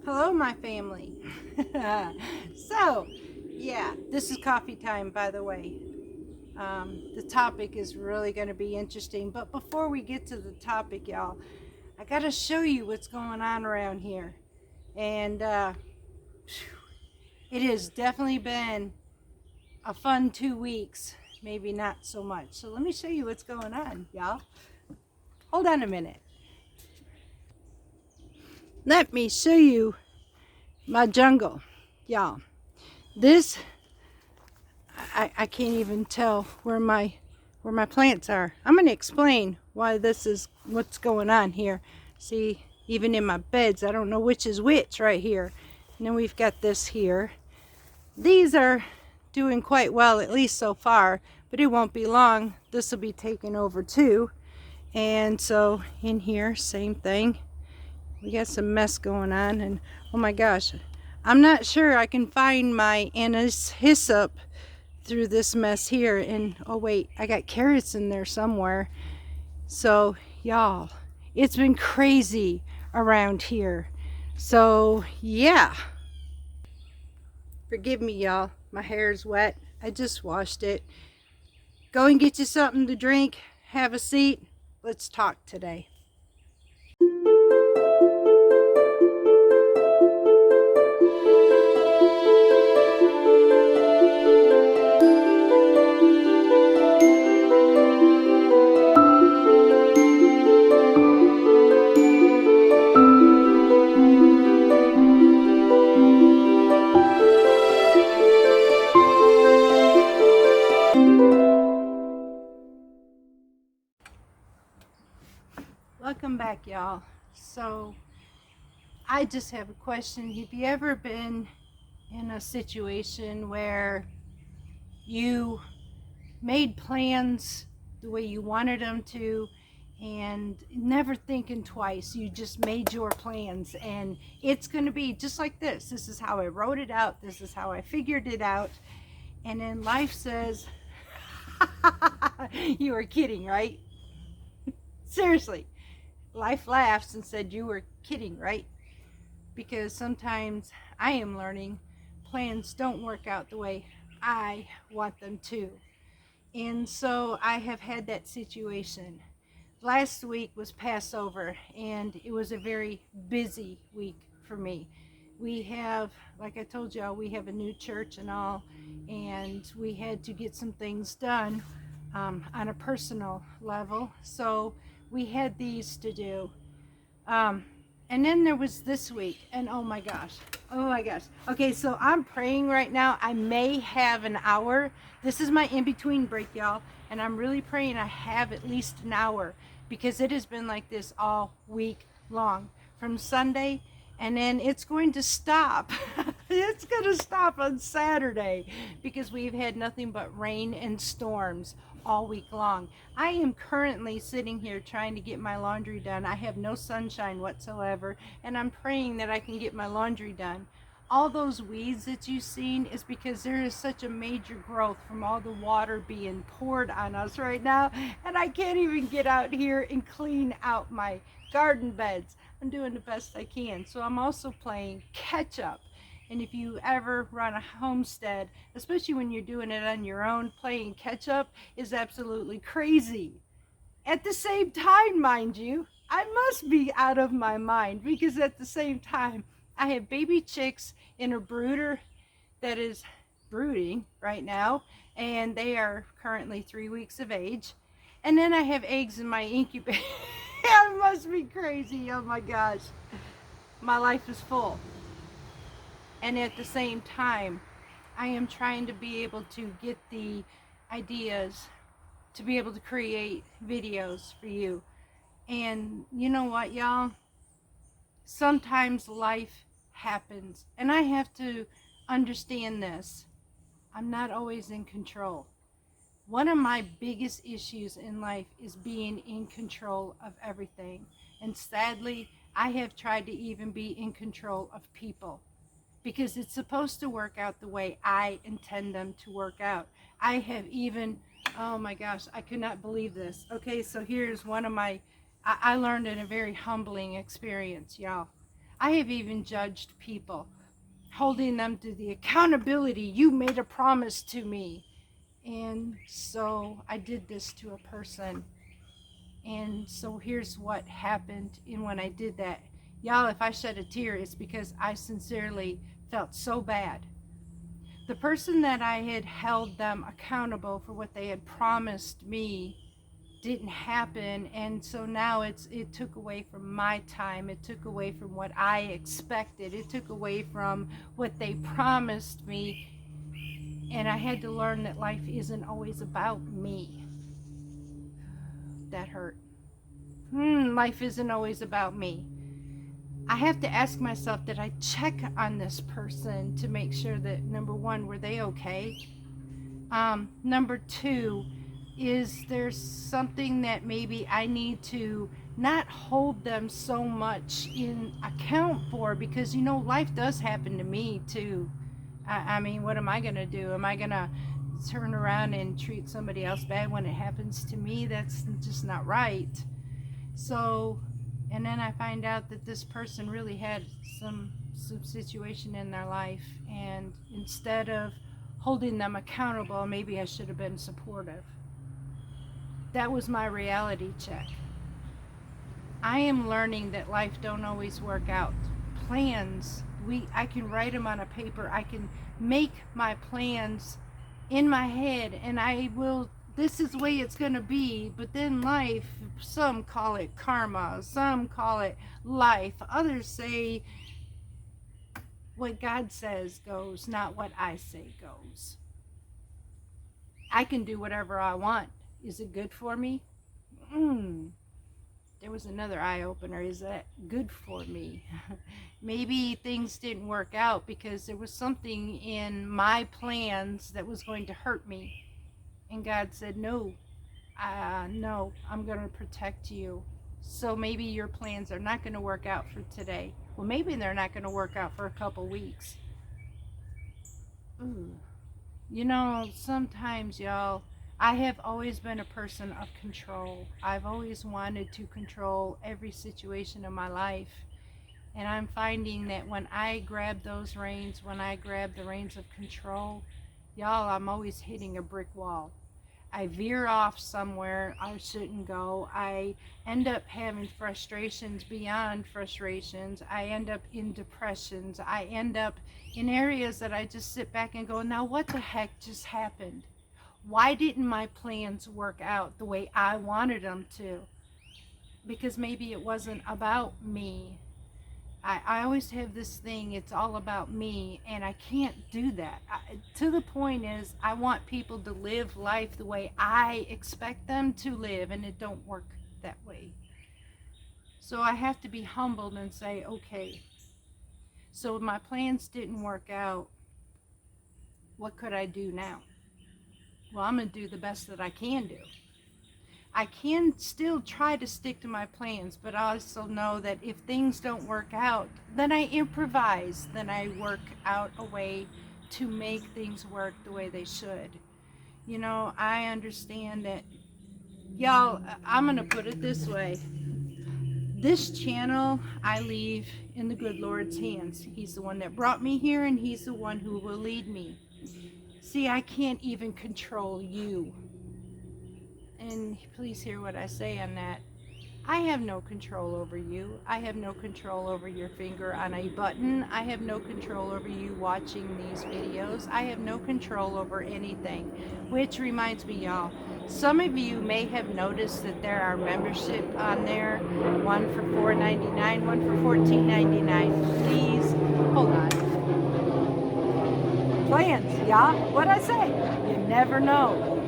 Hello, my family. So, yeah, this is coffee time, by the way. The topic is really going to be interesting. But before we get to the topic, y'all, I got to show you what's going on around here. And it has definitely been a fun 2 weeks, maybe not so much. So, let me show you what's going on, y'all. Hold on a minute. Let me show you my jungle, y'all. This I can't even tell where my plants are. I'm going to explain why this is what's going on here. See, even in my beds, I don't know which is which right here. And then we've got this here. These are doing quite well, at least so far, but it won't be long. This will be taken over too. And so in here, same thing. We got some mess going on, and oh my gosh, I'm not sure I can find my anise hyssop through this mess here. And oh wait, I got carrots in there somewhere. So y'all, it's been crazy around here. So yeah, forgive me, y'all, my hair's wet. I just washed it. Go and get you something to drink, have a seat, let's talk today. Welcome back, y'all. So I just have a question. Have you ever been in a situation where you made plans the way you wanted them to and never thinking twice, you just made your plans, and it's going to be just like this is how I wrote it out, this is how I figured it out, and then life says you were kidding, right? Seriously, life laughs and said you were kidding, right? Because sometimes I am learning plans don't work out the way I want them to. And so I have had that situation. Last week was Passover, and it was a very busy week for me. We have, like I told y'all, we have a new church and all, and we had to get some things done on a personal level. So we had these to do. Um, and then there was this week, and oh my gosh, oh my gosh. Okay, so I'm praying right now. I may have an hour. This is my in between break, y'all, and I'm really praying I have at least an hour, because it has been like this all week long from Sunday, and then it's going to stop. It's going to stop on Saturday because we've had nothing but rain and storms all week long. I am currently sitting here trying to get my laundry done. I have no sunshine whatsoever, and I'm praying that I can get my laundry done. All those weeds that you've seen is because there is such a major growth from all the water being poured on us right now, and I can't even get out here and clean out my garden beds. I'm doing the best I can. So I'm also playing catch up. And if you ever run a homestead, especially when you're doing it on your own, playing catch up is absolutely crazy. At the same time, mind you, I must be out of my mind, because at the same time, I have baby chicks in a brooder that is brooding right now, and they are currently 3 weeks of age. And then I have eggs in my incubator. I must be crazy. Oh my gosh. My life is full. And at the same time, I am trying to be able to get the ideas to be able to create videos for you. And you know what, y'all? Sometimes life happens, and I have to understand this. I'm not always in control. One of my biggest issues in life is being in control of everything. And sadly, I have tried to even be in control of people, because it's supposed to work out the way I intend them to work out. I have even, oh my gosh, I could not believe this. Okay, so here's one of my, I learned in a very humbling experience, y'all. I have even judged people, holding them to the accountability. You made a promise to me. And so I did this to a person. And so here's what happened when I did that. Y'all, if I shed a tear, it's because I sincerely felt so bad. The person that I had held them accountable for what they had promised me didn't happen, and so now it took away from my time. It took away from what I expected. It took away from what they promised me, and I had to learn that life isn't always about me. That hurt. Life isn't always about me. I have to ask myself, did I check on this person to make sure that, number one, were they okay? Number two, is there something that maybe I need to not hold them so much in account for? Because, life does happen to me too. I mean, what am I going to do? Am I going to turn around and treat somebody else bad when it happens to me? That's just not right. So, and then I find out that this person really had some situation in their life, and instead of holding them accountable, maybe I should have been supportive. That was my reality check. I am learning that life don't always work out. Plans, I can write them on a paper. I can make my plans in my head, and this is the way it's going to be. But then life, some call it karma, some call it life. Others say what God says goes, not what I say goes. I can do whatever I want. Is it good for me? There was another eye-opener. Is that good for me? Maybe things didn't work out because there was something in my plans that was going to hurt me. And God said, no, I'm going to protect you. So maybe your plans are not going to work out for today. Well, maybe they're not going to work out for a couple weeks. Sometimes, y'all, I have always been a person of control. I've always wanted to control every situation in my life. And I'm finding that when I grab those reins, when I grab the reins of control, y'all, I'm always hitting a brick wall. I veer off somewhere I shouldn't go. I end up having frustrations beyond frustrations. I end up in depressions. I end up in areas that I just sit back and go, now what the heck just happened? Why didn't my plans work out the way I wanted them to? Because maybe it wasn't about me. I always have this thing, it's all about me, and I can't do that. To the point is, I want people to live life the way I expect them to live, and it don't work that way. So I have to be humbled and say, okay, so my plans didn't work out. What could I do now? Well, I'm going to do the best that I can do. I can still try to stick to my plans, but I also know that if things don't work out, then I improvise, then I work out a way to make things work the way they should. I understand that, y'all, I'm going to put it this way. This channel, I leave in the good Lord's hands. He's the one that brought me here, and He's the one who will lead me. See, I can't even control you. And please hear what I say on that. I have no control over you. I have no control over your finger on a button. I have no control over you watching these videos. I have no control over anything. Which reminds me, y'all, some of you may have noticed that there are membership on there. One for $4.99, one for $14.99. Please, hold on. Plans, yeah? What'd I say? You never know.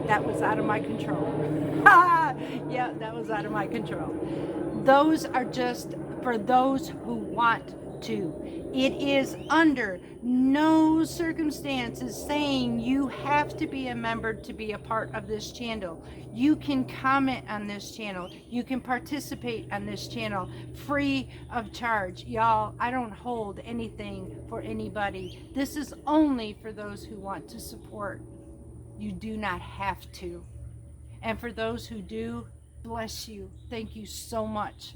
That was out of my control. Yeah, that was out of my control. Those are just for those who want to. It is under no circumstances saying you have to be a member to be a part of this channel. You can comment on this channel. You can participate on this channel free of charge. Y'all, I don't hold anything for anybody. This is only for those who want to support. You do not have to. And for those who do, bless you. Thank you so much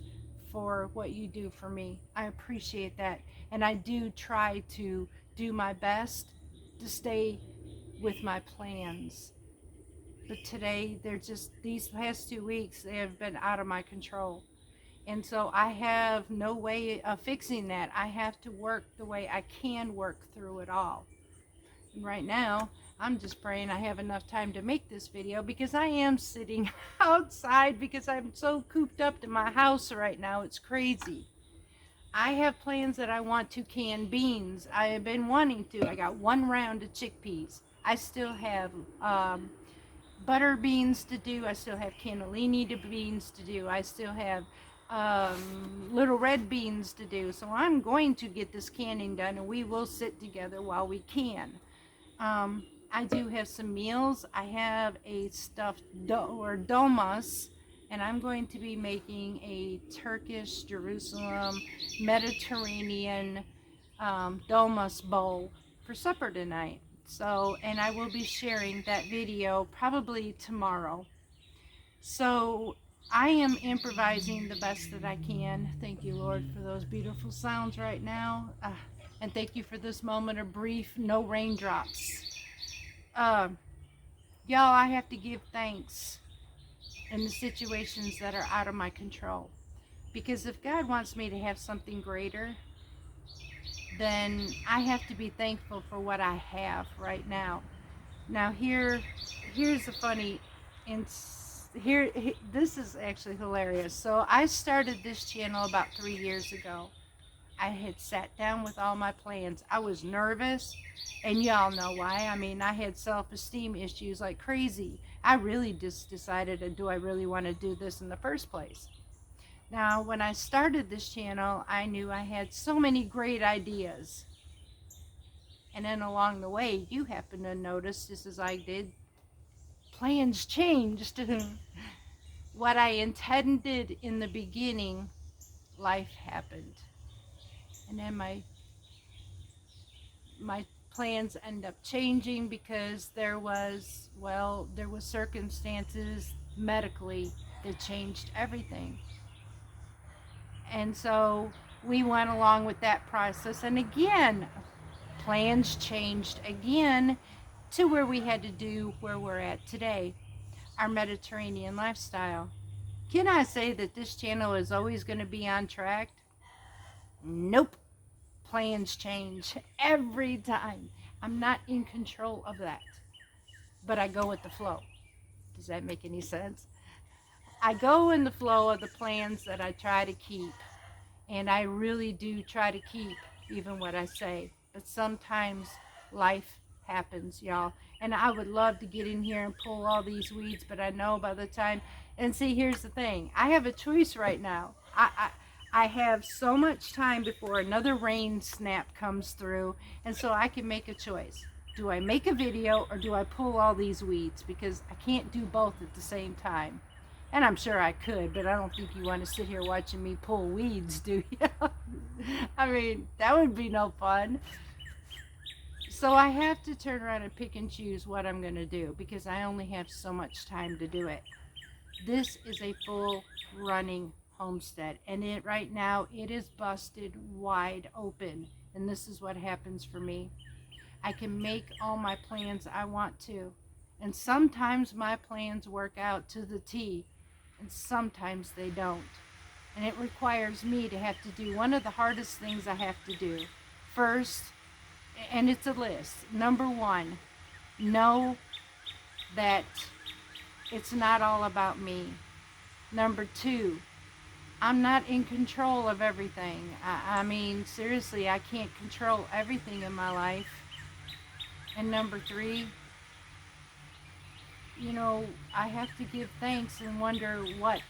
for what you do for me. I appreciate that. And I do try to do my best to stay with my plans. But today, they're just, these past 2 weeks, they have been out of my control. And so I have no way of fixing that. I have to work the way I can work through it all. And right now, I'm just praying I have enough time to make this video, because I am sitting outside because I'm so cooped up in my house right now. It's crazy. I have plans that I want to can beans. I have been wanting to. I got 1 round of chickpeas. I still have butter beans to do. I still have cannellini beans to do. I still have little red beans to do. So I'm going to get this canning done, and we will sit together while we can. I do have some meals. I have a stuffed dolmas, and I'm going to be making a Turkish Jerusalem Mediterranean dolmas bowl for supper tonight. So, and I will be sharing that video probably tomorrow. So I am improvising the best that I can. Thank you, Lord, for those beautiful sounds right now. And thank you for this moment of brief, no raindrops. Y'all, I have to give thanks in the situations that are out of my control. Because if God wants me to have something greater, then I have to be thankful for what I have right now. Now here's the funny, this is actually hilarious. So I started this channel about 3 years ago. I had sat down with all my plans. I was nervous, and y'all know why. I mean, I had self-esteem issues like crazy. I really just decided, do I really want to do this in the first place? Now, when I started this channel, I knew I had so many great ideas. And then along the way, you happen to notice, just as I did, plans changed. What I intended in the beginning, life happened. And then my plans end up changing because there was circumstances medically that changed everything. And so we went along with that process, and again, plans changed again to where we had to do where we're at today, our Mediterranean lifestyle. Can I say that this channel is always going to be on track? Nope. Plans change every time. I'm not in control of that, but I go with the flow. Does that make any sense? I go in the flow of the plans that I try to keep, and I really do try to keep even what I say. But sometimes life happens, y'all. And I would love to get in here and pull all these weeds, but I know by the time, and see, here's the thing. I have a choice right now. I have so much time before another rain snap comes through, and so I can make a choice. Do I make a video, or do I pull all these weeds? Because I can't do both at the same time. And I'm sure I could, but I don't think you want to sit here watching me pull weeds, do you? I mean, that would be no fun. So I have to turn around and pick and choose what I'm going to do, because I only have so much time to do it. This is a full running homestead, and right now it is busted wide open, and this is what happens for me. I can make all my plans I want to, and sometimes my plans work out to the T, and sometimes they don't. And it requires me to have to do one of the hardest things I have to do. First, and it's a list. Number 1, know that it's not all about me. Number 2, I'm not in control of everything. I mean, seriously, I can't control everything in my life. And number 3, you know, I have to give thanks and wonder what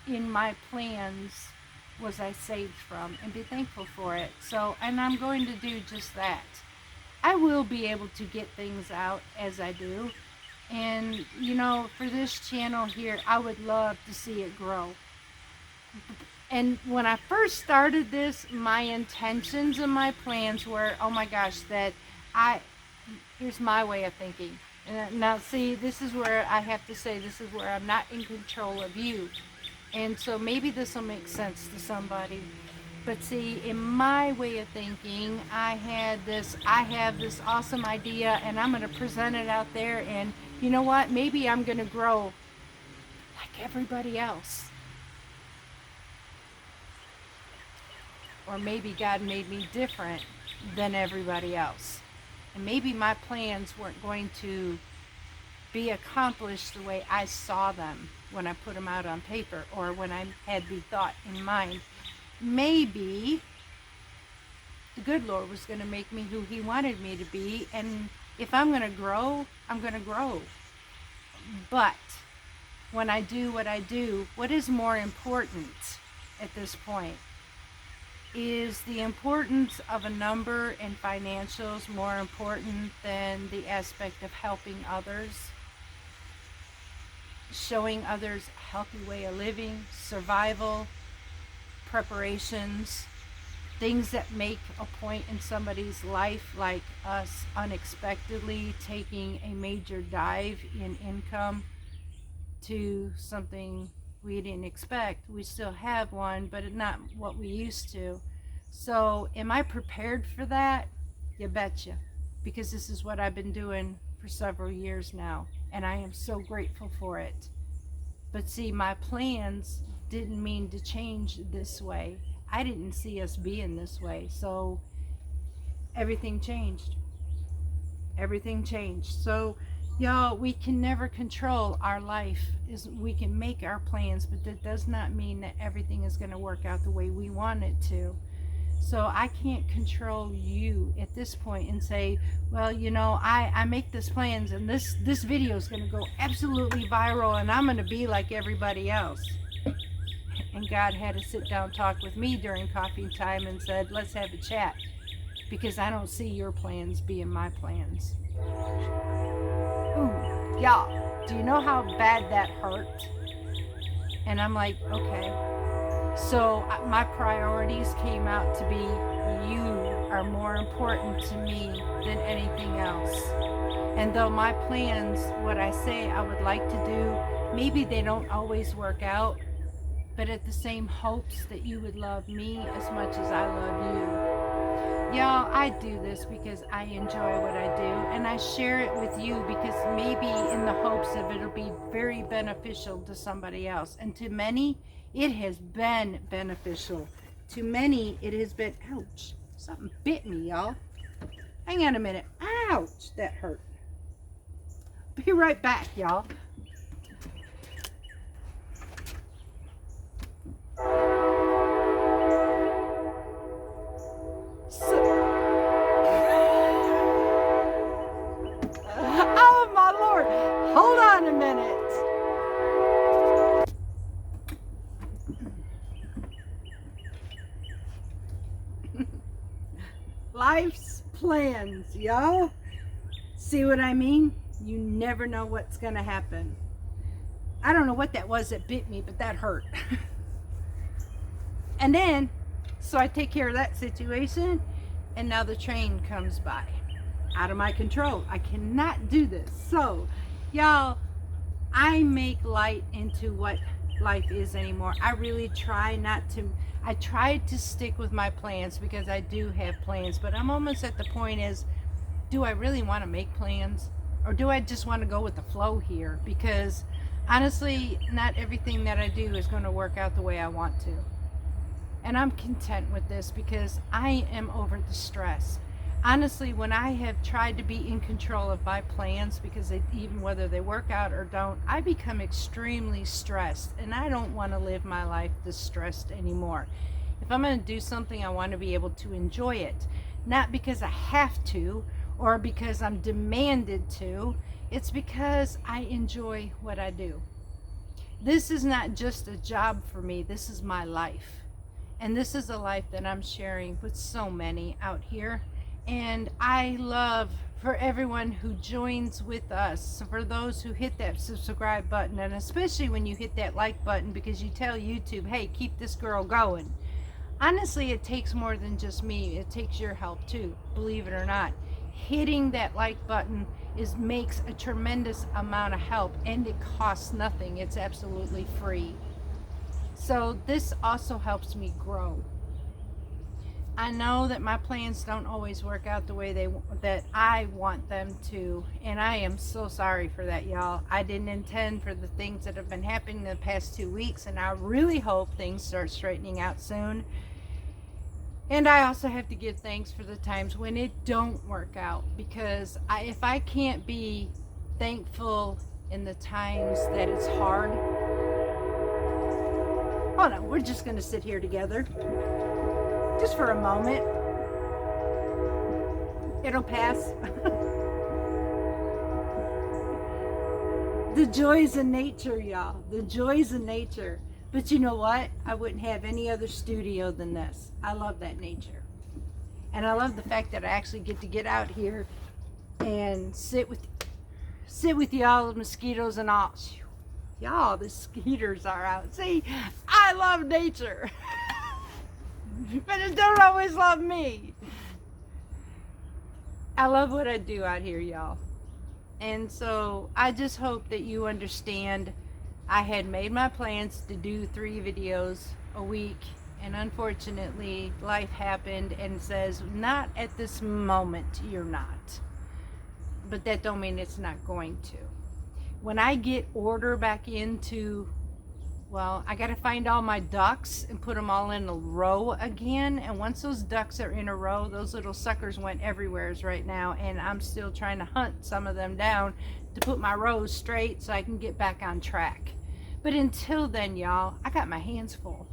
in my plans was I saved from, and be thankful for it. So, and I'm going to do just that. I will be able to get things out as I do. And, you know, for this channel here, I would love to see it grow. And when I first started this, my intentions and my plans were, oh my gosh, that here's my way of thinking. And now see, this is where I have to say, this is where I'm not in control of you. And so maybe this will make sense to somebody. But see, in my way of thinking, I have this awesome idea, and I'm going to present it out there, and you know what? Maybe I'm going to grow like everybody else. Or maybe God made me different than everybody else. And maybe my plans weren't going to be accomplished the way I saw them when I put them out on paper, or when I had the thought in mind. Maybe the good Lord was going to make me who He wanted me to be, and if I'm going to grow, I'm going to grow. But when I do what I do, what is more important at this point? Is the importance of a number and financials more important than the aspect of helping others? Showing others a healthy way of living, survival, preparations, things that make a point in somebody's life, like us unexpectedly taking a major dive in income to something we didn't expect. We still have one, but it's not what we used to. So am I prepared for that? You betcha. Because this is what I've been doing for several years now, and I am so grateful for it. But see, my plans didn't mean to change this way. I didn't see us being this way. So everything changed. Everything changed. So y'all, we can never control our life. We can make our plans, but that does not mean that everything is going to work out the way we want it to. So I can't control you at this point and say, well, you know, I make this plans, and this video is going to go absolutely viral, and I'm going to be like everybody else. And God had to sit down and talk with me during coffee time and said, let's have a chat, because I don't see your plans being my plans. Ooh, y'all, do you know how bad that hurt? And I'm like, okay. So my priorities came out to be, you are more important to me than anything else. And though my plans, what I say I would like to do, maybe they don't always work out, but at the same hopes that you would love me as much as I love you. Y'all, I do this because I enjoy what I do, and I share it with you because maybe in the hopes of it'll be very beneficial to somebody else. And to many, it has been beneficial. To many, it has been, ouch, something bit me, y'all. Hang on a minute. Ouch, that hurt. Be right back, y'all. Oh my Lord, hold on a minute. Life's plans, y'all. See what I mean? You never know what's gonna happen. I don't know what that was that bit me, but that hurt. And then, so I take care of that situation, and now the train comes by. Out of my control. I cannot do this. So, y'all, I make light into what life is anymore. I really try not to. I try to stick with my plans because I do have plans, but I'm almost at the point is, do I really want to make plans? Or do I just want to go with the flow here? Because honestly, not everything that I do is going to work out the way I want to. And I'm content with this because I am over the stress. Honestly, when I have tried to be in control of my plans, because even whether they work out or don't, I become extremely stressed, and I don't want to live my life this stressed anymore. If I'm going to do something, I want to be able to enjoy it, not because I have to or because I'm demanded to. It's because I enjoy what I do. This is not just a job for me. This is my life, and this is a life that I'm sharing with so many out here. And I love for everyone who joins with us, for those who hit that subscribe button, and especially when you hit that like button, because you tell YouTube, hey, keep this girl going. Honestly, it takes more than just me. It takes your help too, believe it or not. Hitting that like button makes a tremendous amount of help, and it costs nothing. It's absolutely free. So this also helps me grow. I know that my plans don't always work out the way that I want them to, and I am so sorry for that, y'all. I didn't intend for the things that have been happening the past 2 weeks, and I really hope things start straightening out soon. And I also have to give thanks for the times when it don't work out, because if I can't be thankful in the times that it's hard, oh no, we're just going to sit here together just for a moment. It'll pass. The joys of nature, y'all. The joys of nature. But you know what? I wouldn't have any other studio than this. I love that nature. And I love the fact that I actually get out here and sit with y'all, the mosquitoes and all. Y'all, the skeeters are out. See, I love nature. But it don't always love me. I love what I do out here, y'all. And so I just hope that you understand. I had made my plans to do 3 videos a week, and unfortunately life happened and says, not at this moment, you're not. But that don't mean it's not going to. When I get order back into, well, I got to find all my ducks and put them all in a row again. And once those ducks are in a row, those little suckers went everywhere right now. And I'm still trying to hunt some of them down to put my rows straight so I can get back on track. But until then, y'all, I got my hands full.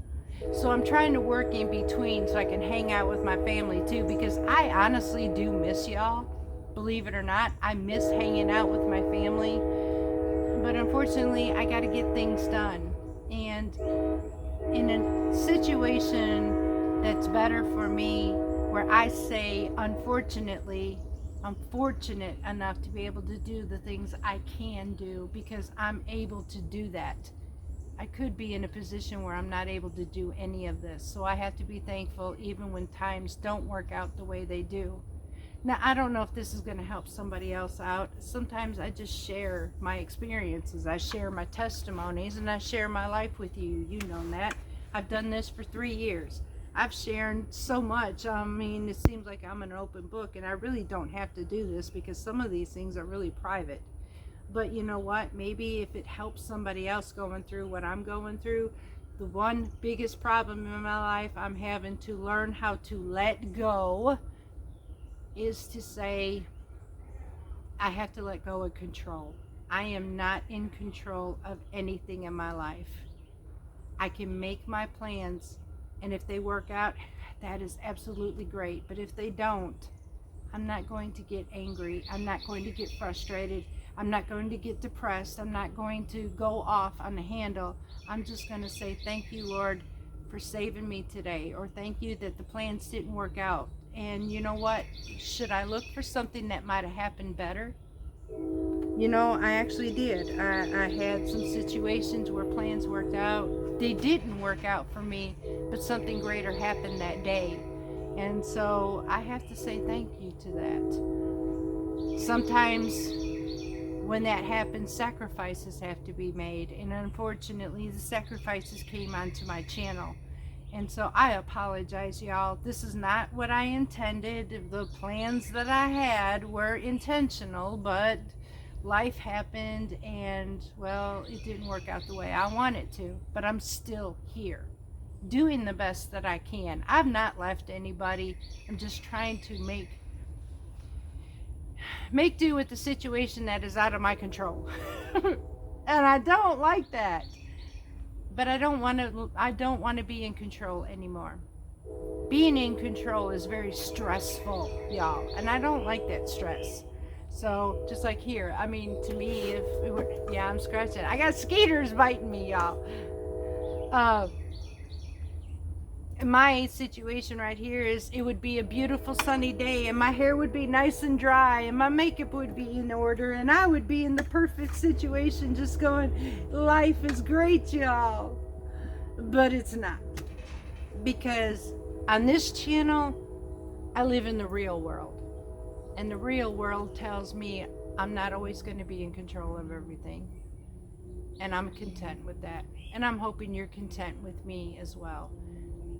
So I'm trying to work in between so I can hang out with my family too, because I honestly do miss y'all. Believe it or not, I miss hanging out with my family. But unfortunately, I got to get things done. And in a situation that's better for me, where I say, unfortunately, I'm fortunate enough to be able to do the things I can do because I'm able to do that. I could be in a position where I'm not able to do any of this. So I have to be thankful even when times don't work out the way they do. Now, I don't know if this is going to help somebody else out. Sometimes I just share my experiences. I share my testimonies and I share my life with you. You know that. I've done this for 3 years. I've shared so much. I mean, it seems like I'm an open book, and I really don't have to do this because some of these things are really private. But you know what? Maybe if it helps somebody else going through what I'm going through, the one biggest problem in my life I'm having to learn how to let go is to say, I have to let go of control. I am not in control of anything in my life. I can make my plans, and if they work out, that is absolutely great. But if they don't, I'm not going to get angry. I'm not going to get frustrated. I'm not going to get depressed. I'm not going to go off on the handle. I'm just going to say, thank you, Lord, for saving me today, or thank you that the plans didn't work out. And you know what? Should I look for something that might have happened better? You know, I actually did. I had some situations where plans worked out. They didn't work out for me, but something greater happened that day. And so I have to say thank you to that. Sometimes when that happens, sacrifices have to be made. And unfortunately, the sacrifices came onto my channel. And so I apologize, y'all. This is not what I intended. The plans that I had were intentional, but life happened and, well, it didn't work out the way I wanted to. But I'm still here, doing the best that I can. I've not left anybody. I'm just trying to make do with the situation that is out of my control. And I don't like that. But I don't want to be in control anymore. Being in control is very stressful, y'all, and I don't like that stress. So just like here, I mean, to me, if it were, yeah, I'm scratching. I got skeeters biting me, y'all. My situation right here is, it would be a beautiful sunny day and my hair would be nice and dry and my makeup would be in order and I would be in the perfect situation just going, life is great, y'all. But it's not, because on this channel I live in the real world, and the real world tells me I'm not always going to be in control of everything. And I'm content with that. And I'm hoping you're content with me as well.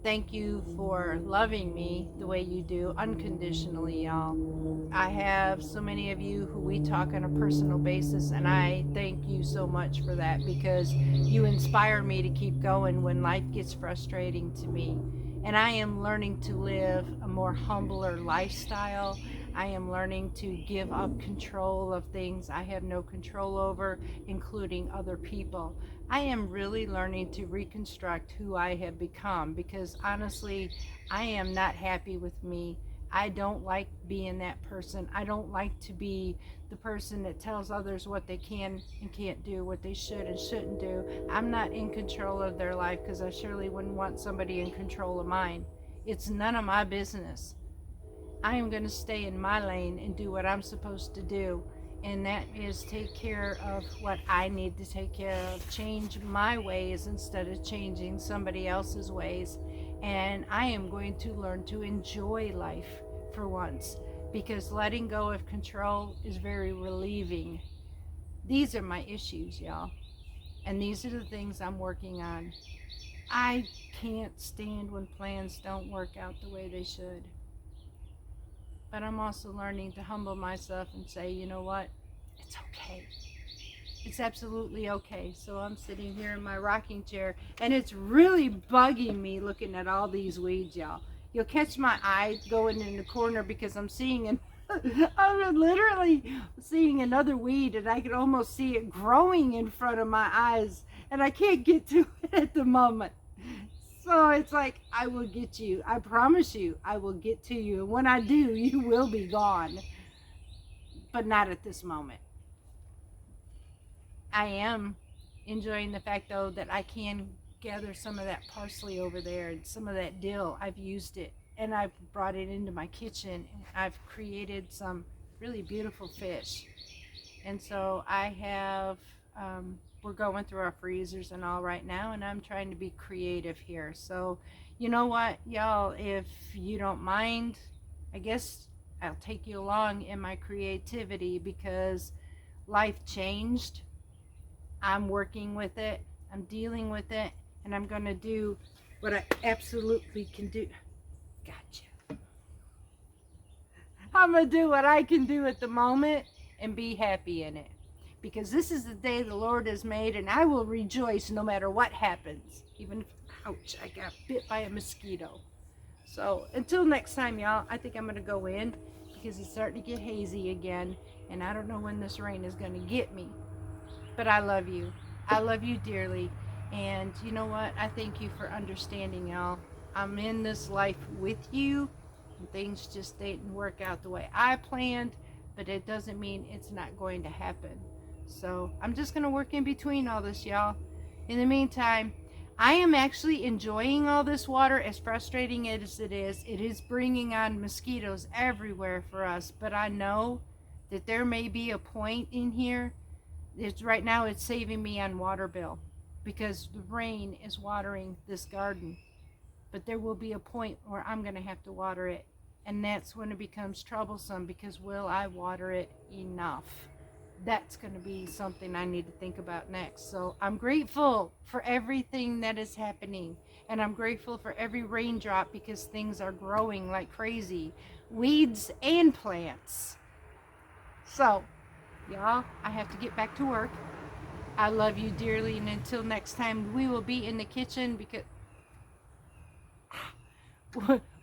Thank you for loving me the way you do, unconditionally, y'all. I have so many of you who we talk on a personal basis, and I thank you so much for that, because you inspire me to keep going when life gets frustrating to me. And I am learning to live a more humbler lifestyle. I am learning to give up control of things I have no control over, including other people. I am really learning to reconstruct who I have become, because honestly, I am not happy with me. I don't like being that person. I don't like to be the person that tells others what they can and can't do, what they should and shouldn't do. I'm not in control of their life, because I surely wouldn't want somebody in control of mine. It's none of my business. I am going to stay in my lane and do what I'm supposed to do. And that is take care of what I need to take care of, change my ways instead of changing somebody else's ways. And I am going to learn to enjoy life for once, because letting go of control is very relieving. These are my issues, y'all. And these are the things I'm working on. I can't stand when plans don't work out the way they should. But I'm also learning to humble myself and say, you know what? It's okay. It's absolutely okay. So I'm sitting here in my rocking chair, and it's really bugging me looking at all these weeds, y'all. You'll catch my eye going in the corner, because I'm seeing an I'm literally seeing another weed, and I can almost see it growing in front of my eyes, and I can't get to it at the moment. So it's like, I will get you. I promise you, I will get to you. And when I do, you will be gone. But not at this moment. I am enjoying the fact, though, that I can gather some of that parsley over there and some of that dill. I've used it, and I've brought it into my kitchen, and I've created some really beautiful fish. And so I have, we're going through our freezers and all right now, and I'm trying to be creative here. So, you know what, y'all, if you don't mind, I guess I'll take you along in my creativity, because life changed. I'm working with it, I'm dealing with it, and I'm going to do what I absolutely can do. Gotcha. I'm going to do what I can do at the moment and be happy in it. Because this is the day the Lord has made, and I will rejoice no matter what happens. Even if, ouch, I got bit by a mosquito. So until next time, y'all, I think I'm going to go in, because it's starting to get hazy again, and I don't know when this rain is going to get me. But I love you. I love you dearly. And you know what? I thank you for understanding, y'all. I'm in this life with you, and things just didn't work out the way I planned, but it doesn't mean it's not going to happen. So I'm just going to work in between all this, y'all. In the meantime, I am actually enjoying all this water, as frustrating as it is. It is bringing on mosquitoes everywhere for us, but I know that there may be a point in here. It's right now, it's saving me on water bill, because the rain is watering this garden. But there will be a point where I'm going to have to water it, and that's when it becomes troublesome, because will I water it enough? That's going to be something I need to think about next. So I'm grateful for everything that is happening, and I'm grateful for every raindrop, because things are growing like crazy, weeds and plants. So y'all, I have to get back to work. I love you dearly, and until next time, we will be in the kitchen, because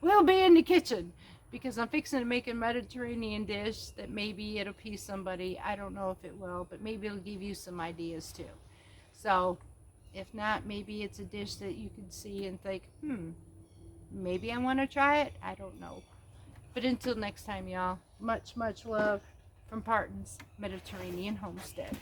we'll be in the kitchen, because I'm fixing to make a Mediterranean dish that maybe it'll please somebody. I don't know if it will, but maybe it'll give you some ideas too. So if not, maybe it's a dish that you can see and think, maybe I want to try it. I don't know. But until next time, y'all, much love from Parton's Mediterranean Homestead.